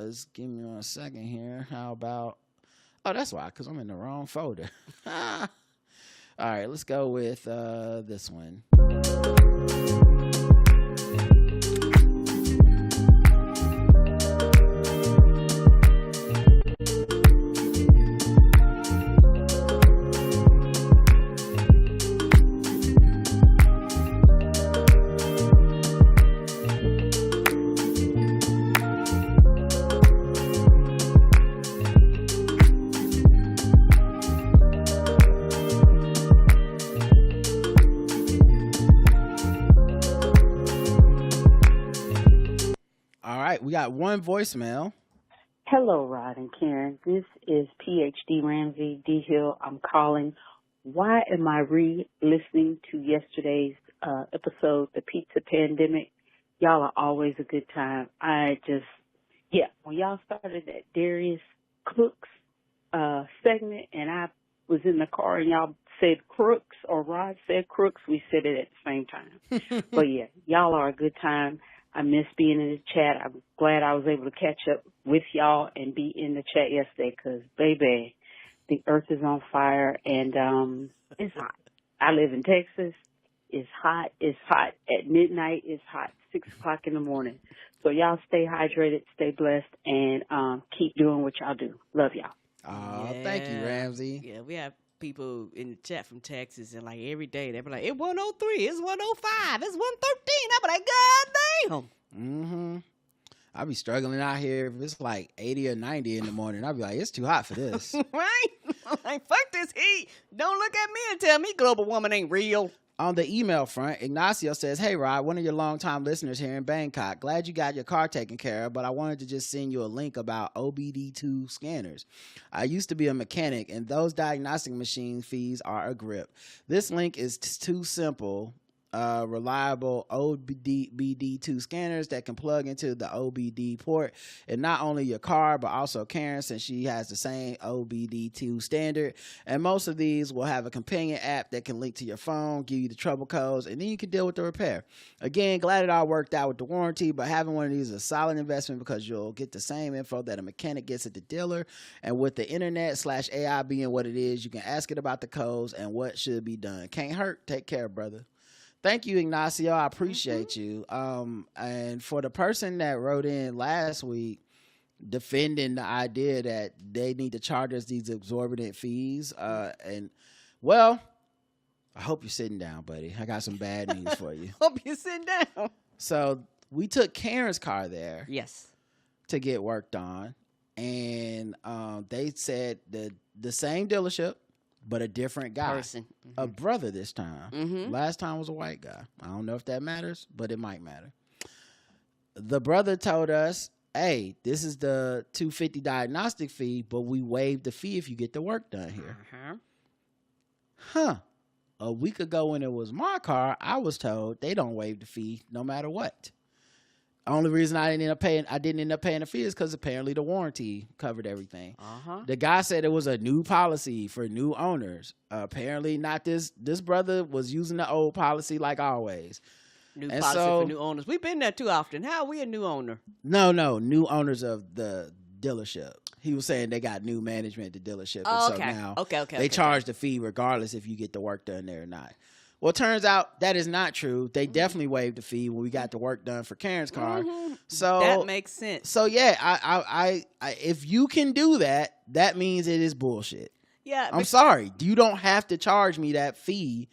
Just give me 1 second here. How about? Oh, that's why, because I'm in the wrong folder. All right, let's go with this one. We got one voicemail. Hello, Rod and Karen. This is PhD Ramsey D. Hill. I'm calling. Why am I re-listening to yesterday's episode, The Pizza Pandemic? Y'all are always a good time. When y'all started that Darius Cooks segment and I was in the car and y'all said Crooks or Rod said Crooks, we said it at the same time. But yeah, y'all are a good time. I miss being in the chat. I'm glad I was able to catch up with y'all and be in the chat yesterday because, baby, the earth is on fire and it's hot. I live in Texas. It's hot. It's hot. At midnight, it's hot. 6 o'clock in the morning. So y'all stay hydrated, stay blessed, and keep doing what y'all do. Love y'all. Oh, Thank you, Ramsey. Yeah, we have people in the chat from Texas, and like every day they be like, it's 103, it's 105, it's 113. I be like, God damn. Mm-hmm. I be struggling out here. If it's like 80 or 90 in the morning, I'll be like, it's too hot for this. Right? Like, fuck this heat. Don't look at me and tell me global warming ain't real. On the email front, Ignacio says, "Hey Rod, one of your longtime listeners here in Bangkok. Glad you got your car taken care of, but I wanted to just send you a link about OBD2 scanners. I used to be a mechanic, and those diagnostic machine fees are a grip. This link is too simple." Reliable OBD2 scanners that can plug into the OBD port, and not only your car but also Karen, since she has the same OBD2 standard. And most of these will have a companion app that can link to your phone, give you the trouble codes, and then you can deal with the repair. Again, glad it all worked out with the warranty, but having one of these is a solid investment because you'll get the same info that a mechanic gets at the dealer, and with the internet/AI being what it is, you can ask it about the codes and what should be done. Can't hurt. Take care, brother. Thank you, Ignacio. I appreciate you. And for the person that wrote in last week defending the idea that they need to charge us these exorbitant fees, and well, I hope you're sitting down, buddy. I got some bad news for you. Hope you're sitting down. So we took Karen's car there Yes. to get worked on, and they said that the same dealership, but a different guy. Person. A brother this time. Mhm. Last time was a white guy. I don't know if that matters, but it might matter. The brother told us, "Hey, this is the $250 diagnostic fee, but we waive the fee if you get the work done here." Huh. A week ago when it was my car, I was told they don't waive the fee no matter what. Only reason I didn't end up paying the fee is because apparently the warranty covered everything. The guy said it was a new policy for new owners. Apparently not. This brother was using the old policy like always. New And policy so- for new owners. We've been there too often. How are we a new owner? No, new owners of the dealership. He was saying they got new management at the dealership. Oh, and okay. So now Okay. they charge the fee regardless if you get the work done there or not. Well, it turns out that is not true. They definitely waived the fee when we got the work done for Karen's car. So That makes sense. So yeah, I if you can do that, that means it is bullshit. Yeah. I'm sorry. You don't have to charge me that fee.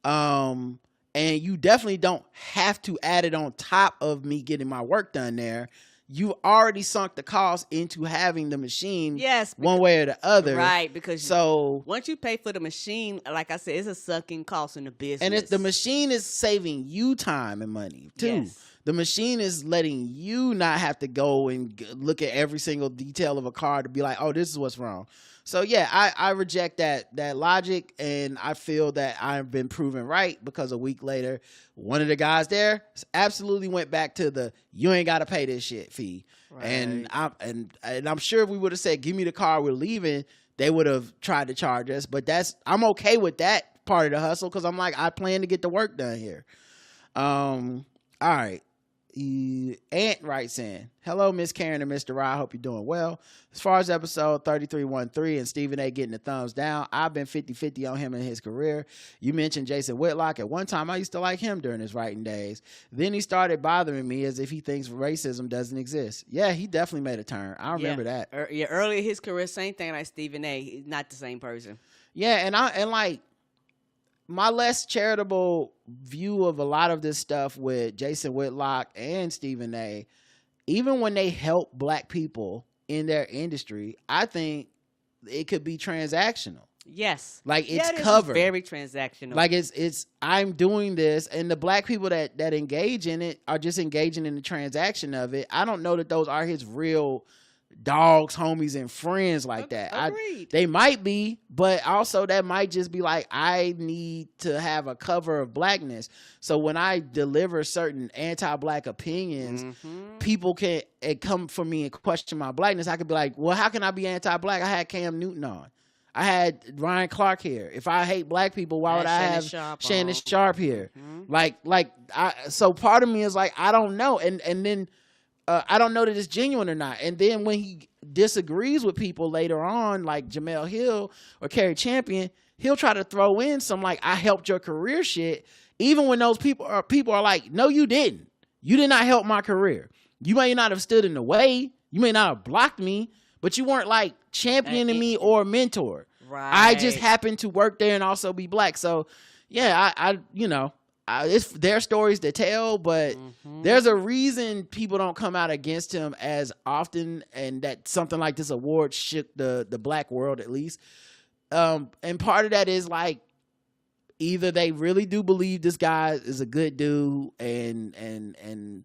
And you definitely don't have to add it on top of me getting my work done there. You already sunk the cost into having the machine Yes. one way or the other. Right. Because So, once you pay for the machine, like I said, it's a sucking cost in the business. and the machine is saving you time and money too. Yes. The machine is letting you not have to go and look at every single detail of a car to be like, oh, this is what's wrong. So yeah, I reject that logic, and I feel that I've been proven right because a week later, one of the guys there absolutely went back to the "you ain't got to pay this shit" fee. Right. And I'm sure if we would have said, "Give me the car, we're leaving," they would have tried to charge us. But I'm okay with that part of the hustle because I'm like, I plan to get the work done here. All right. Ant writes in, "Hello, Miss Karen and Mr. Rod. Hope you're doing well. As far as episode 3313 and Stephen A. getting the thumbs down, I've been 50-50 on him in his career. You mentioned Jason Whitlock. At one time, I used to like him during his writing days. Then he started bothering me as if he thinks racism doesn't exist. Yeah, he definitely made a turn. I remember that. Early in his career, same thing like Stephen A. He's not the same person. Yeah, and like my less charitable view of a lot of this stuff with Jason Whitlock and Stephen A., even when they help black people in their industry, I think it could be transactional. Yes. Like it's this is covered. very transactional. Like it's I'm doing this, and the black people that engage in it are just engaging in the transaction of it. I don't know that those are his real dogs, homies, and friends like that. Agreed. They might be, but also that might just be like, I need to have a cover of blackness. So when I deliver certain anti-black opinions, people can come for me and question my blackness. I could be like, well, how can I be anti-black? I had Cam Newton on. I had Ryan Clark here. If I hate black people, why would I have Shannon Sharp here? So part of me is like, I don't know. And then I don't know that it's genuine or not. And then when he disagrees with people later on, like Jamel Hill or Kerry Champion, he'll try to throw in some like, I helped your career shit. Even when those people are like, no, you didn't. You did not help my career. You may not have stood in the way. You may not have blocked me, but you weren't like championing me or a mentor. Right. I just happened to work there and also be black. So yeah, it's their stories to tell, but there's a reason people don't come out against him as often, and that something like this award shook the black world at least. And part of that is like, either they really do believe this guy is a good dude and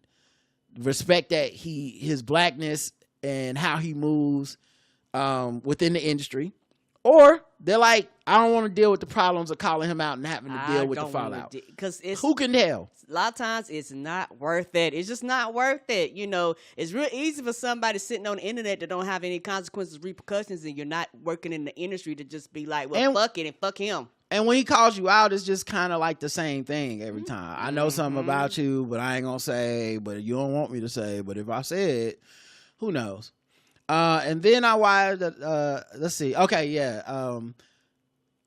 respect that his blackness and how he moves within the industry, or they're like, I don't want to deal with the problems of calling him out and having to deal with the fallout. Because who can tell? A lot of times it's not worth it. It's just not worth it. You know, it's real easy for somebody sitting on the internet that don't have any consequences, repercussions, and you're not working in the industry to just be like, well, fuck it and fuck him. And when he calls you out, it's just kind of like the same thing every time. I know something about you, but I ain't gonna say, but you don't want me to say, but if I say it, who knows? And then I watched, let's see. Okay, yeah.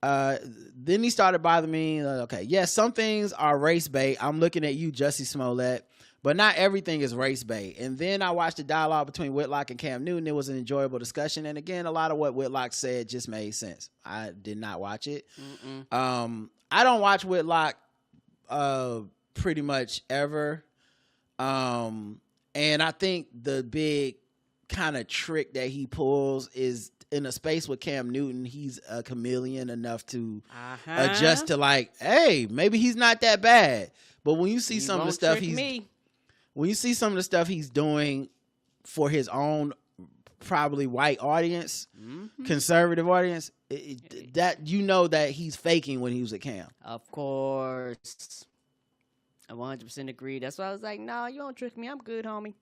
Then he started bothering me. Okay, yeah, some things are race bait. I'm looking at you, Jussie Smollett, but not everything is race bait. And then I watched the dialogue between Whitlock and Cam Newton. It was an enjoyable discussion. And again, a lot of what Whitlock said just made sense. I did not watch it. I don't watch Whitlock pretty much ever. And I think the big kind of trick that he pulls is in a space with Cam Newton, he's a chameleon enough to adjust to like, hey, maybe he's not that bad. But when you see some of the stuff when you see some of the stuff he's doing for his own probably white audience, conservative audience, that you know that he's faking when he was at Cam. Of course. I 100% agree. That's why I was like, no, you don't trick me. I'm good, homie.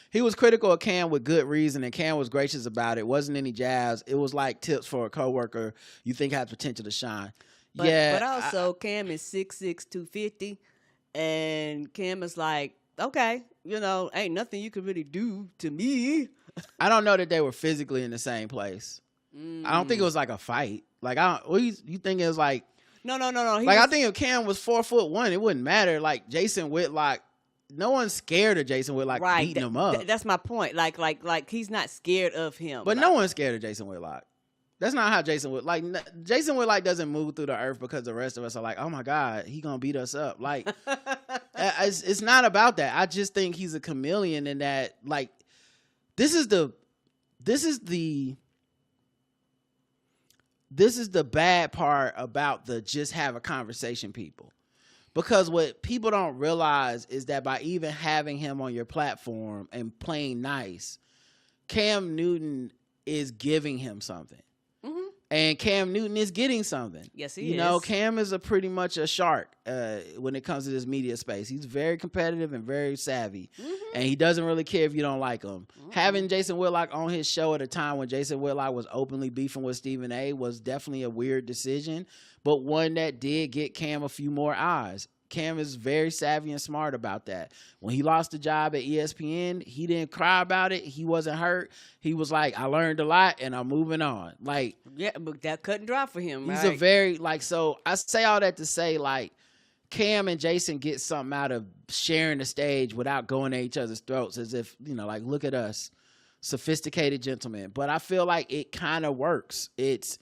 He was critical of Cam with good reason, and Cam was gracious about it. Wasn't any jabs. It was like tips for a coworker you think has potential to shine. But also, Cam is 6'6", 250, and Cam is like, okay, you know, ain't nothing you can really do to me. I don't know that they were physically in the same place. I don't think it was like a fight. Like, you think it was like, No. Like, I think if Cam was 4'1", it wouldn't matter. Like, Jason Whitlock, no one's scared of Jason Whitlock beating him up. That's my point. Like he's not scared of him. But no one's scared of Jason Whitlock. That's not how Jason doesn't move through the earth because the rest of us are like, oh my God, he gonna beat us up. Like, it's not about that. I just think he's a chameleon in that, like, this is the bad part about the just have a conversation people. Because what people don't realize is that by even having him on your platform and playing nice, Cam Newton is giving him something. And Cam Newton is getting something. Yes, he is. You know, Cam is pretty much a shark when it comes to this media space. He's very competitive and very savvy. And he doesn't really care if you don't like him. Having Jason Whitlock on his show at a time when Jason Whitlock was openly beefing with Stephen A. was definitely a weird decision, but one that did get Cam a few more eyes. Cam is very savvy and smart about that. When he lost the job at ESPN, he didn't cry about it. He wasn't hurt. He was like, I learned a lot and I'm moving on. Like, yeah, but that cut and dry for him. He's a very, like, so I say all that to say, like, Cam and Jason get something out of sharing the stage without going at each other's throats, as if, you know, like, look at us, sophisticated gentlemen. But I feel like it kind of works. It's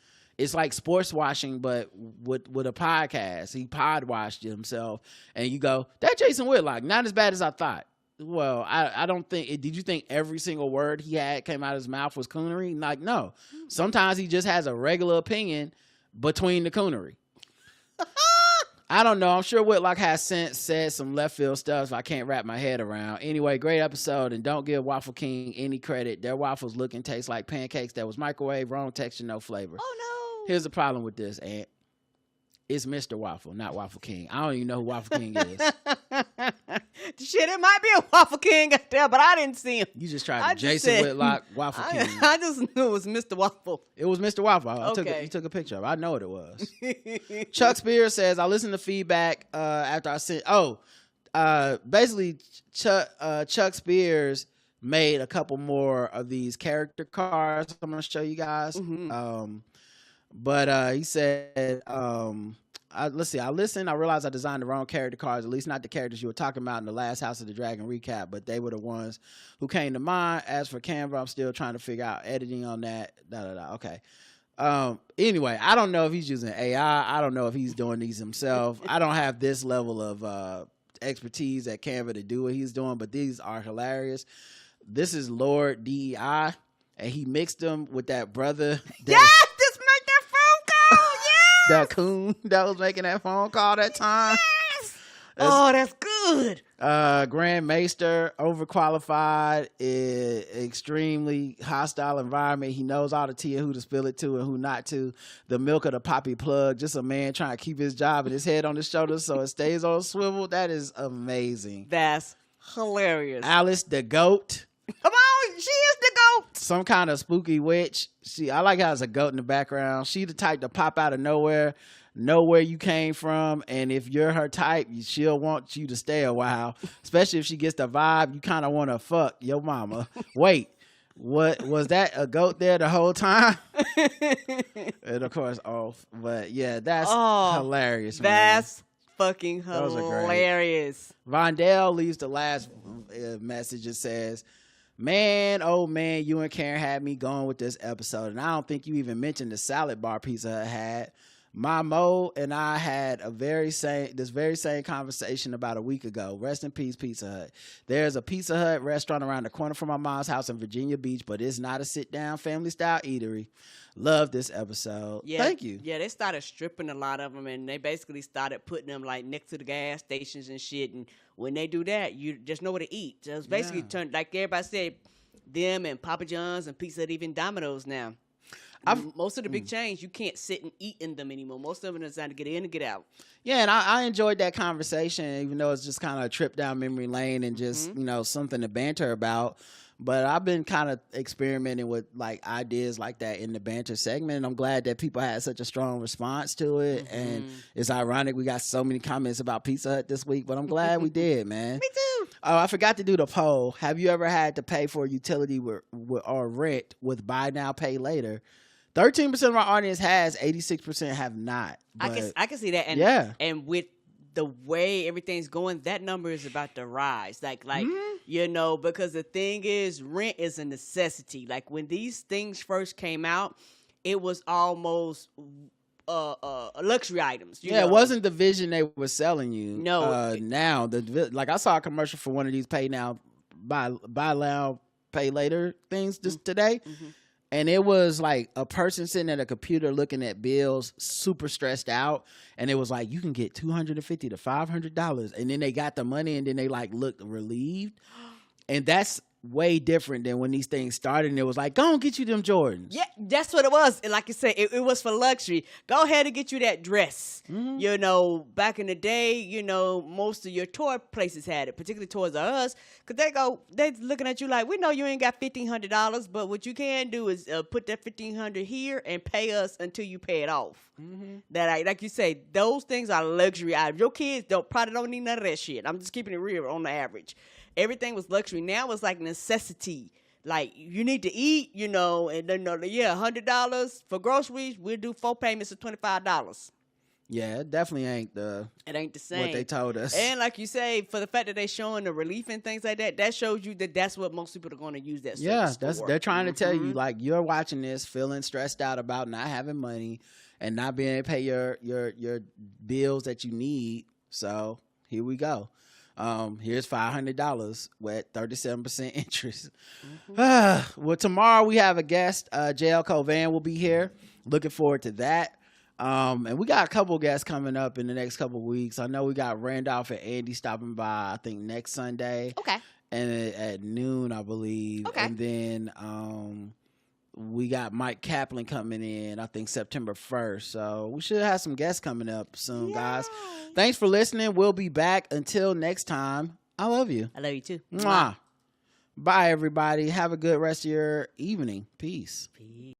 like sports washing, but with a podcast. He pod washed himself, and you go, that Jason Whitlock, not as bad as I thought. Well, I don't think. Did you think every single word he had came out of his mouth was coonery? Like, no. Sometimes he just has a regular opinion between the coonery. I don't know. I'm sure Whitlock has since said some left field stuff I can't wrap my head around. Anyway, great episode, and don't give Waffle King any credit. Their waffles look and taste like pancakes that was microwave, wrong texture, no flavor. Oh, no. Here's the problem with this, Aunt. It's Mr. Waffle, not Waffle King. I don't even know who Waffle King is. Shit, it might be a Waffle King out there, but I didn't see him. You just tried to Jason Whitlock, Waffle King. I just knew it was Mr. Waffle. It was Mr. Waffle. You took a picture of it. I know what it was. Chuck Spears says, I listened to feedback after I sent... basically, Chuck Spears made a couple more of these character cards I'm going to show you guys. But he said, let's see, I listened. I realized I designed the wrong character cards, at least not the characters you were talking about in the last House of the Dragon recap, but they were the ones who came to mind. As for Canva, I'm still trying to figure out editing on that. Okay. Anyway, I don't know if he's using AI. I don't know if he's doing these himself. I don't have this level of expertise at Canva to do what he's doing, but these are hilarious. This is Lord DEI, and he mixed them with that brother. Yes, just make that phone call. the coon that was making that phone call that time. Oh, that's good. Grand Maester, overqualified, extremely hostile environment. He knows all the tea and who to spill it to and who not to. The milk of the poppy plug, just a man trying to keep his job and his head on his shoulders so it stays on swivel. That is amazing. That's hilarious. Alice the goat. Come on, she is the goat. Some kind of spooky witch. I like how there's a goat in the background. She the type to pop out of nowhere, know where you came from, and if you're her type, she'll want you to stay a while, especially if she gets the vibe you kind of want to fuck your mama. Wait, what was that, a goat there the whole time? And of course off. But yeah, that's hilarious, man. That's fucking Those are great. hilarious. Vondell leaves the last message. It says, man, oh man, you and Karen had me going with this episode, and I don't think you even mentioned the salad bar Pizza Hut had. My Mo and I had this very same conversation about a week ago. Rest in peace, Pizza Hut. There's a Pizza Hut restaurant around the corner from my mom's house in Virginia Beach, but it's not a sit-down family-style eatery. Love this episode. Yeah, Thank you. Yeah, they started stripping a lot of them, and they basically started putting them like next to the gas stations and shit. And when they do that, you just know where to eat. So it's basically turned, like everybody said, them and Papa John's and Pizza Hut, even Domino's now. Most of the big chains, you can't sit and eat in them anymore. Most of them are designed to get in and get out. Yeah, and I enjoyed that conversation, even though it's just kind of a trip down memory lane and just, something to banter about. But I've been kind of experimenting with like ideas like that in the banter segment, and I'm glad that people had such a strong response to it. And it's ironic we got so many comments about Pizza Hut this week, but I'm glad we did, man. Me too. Oh, I forgot to do the poll. Have you ever had to pay for a utility or rent with buy now, pay later? 13% of our audience has, 86% have not. I can see that. And, and with the way everything's going, that number is about to rise. Like because the thing is, rent is a necessity. Like when these things first came out, it was almost luxury items. It wasn't the vision they were selling you. No. Now, I saw a commercial for one of these pay now, buy now, pay later things just today. And it was like a person sitting at a computer looking at bills, super stressed out. And it was like, you can get $250 to $500. And then they got the money and then they like looked relieved. And that's way different than when these things started. And it was like, go and get you them Jordans. Yeah, that's what it was. And like you said, it was for luxury. Go ahead and get you that dress. Back in the day, most of your toy places had it, particularly Toys R Us, because they looking at you like, we know you ain't got $1,500, but what you can do is put that $1,500 here and pay us until you pay it off. That, like you say, those things are luxury items. Your kids probably don't need none of that shit. I'm just keeping it real on the average. Everything was luxury. Now it's like necessity. Like, you need to eat, and then, $100 for groceries. We'll do 4 payments of $25. Yeah, it definitely ain't the same. What they told us. And like you say, for the fact that they showing the relief and things like that, that shows you that that's what most people are going to use that service for. They're trying to tell you, like, you're watching this, feeling stressed out about not having money and not being able to pay your bills that you need. So here we go. Here's $500 with 37% interest. Well, tomorrow we have a guest. JL Covan will be here. Looking forward to that. And we got a couple guests coming up in the next couple of weeks. I know we got Randolph and Andy stopping by, I think, next Sunday. Okay. And at noon, I believe. Okay. And then we got Mike Kaplan coming in, I think, September 1st. So we should have some guests coming up soon, guys. Thanks for listening. We'll be back. Until next time, I love you. I love you too. Mwah. Bye, everybody. Have a good rest of your evening. Peace. Peace.